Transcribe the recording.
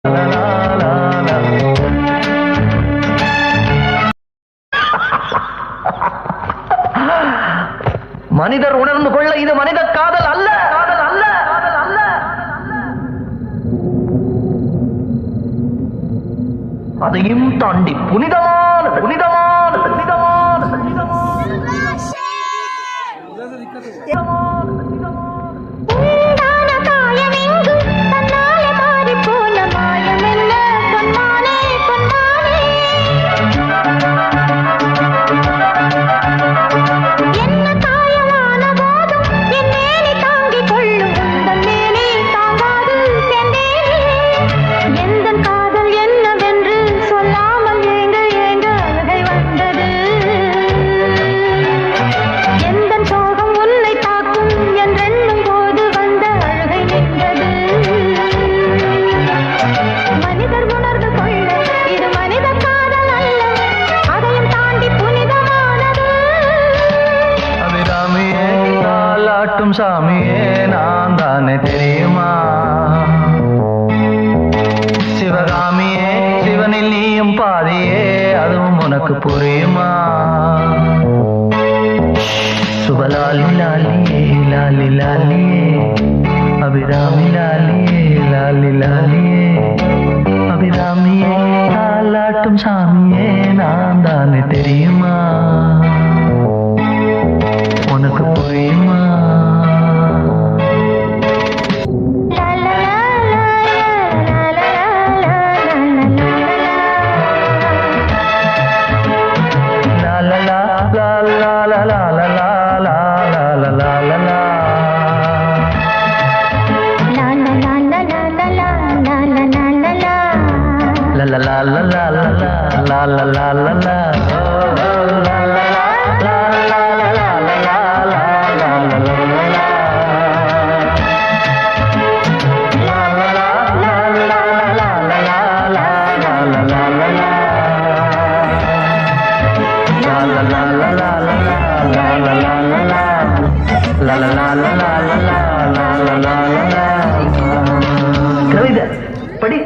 மனிதர் உணர்ந்து கொள்ள இது மனித காதல் அல்ல, காதல் அல்ல, காதல் அல்ல. அதையும் தாண்டி புனிதமான புனிதமான புனிதமான சாமியே நான் தானே தெரியுமா? சிவகாமியே சிவனில் நீயும் பாதியே, அதுவும் உனக்கு புரியுமா? சுபலாலி லாலியே லாலி லாலியே, அபிராமி லாலியே லாலி லாலியே, அபிராமியே தாலாட்டும் சாமியே நான் தானே தெரியுமா? உனக்கு புரியுமா? கவிதை படி.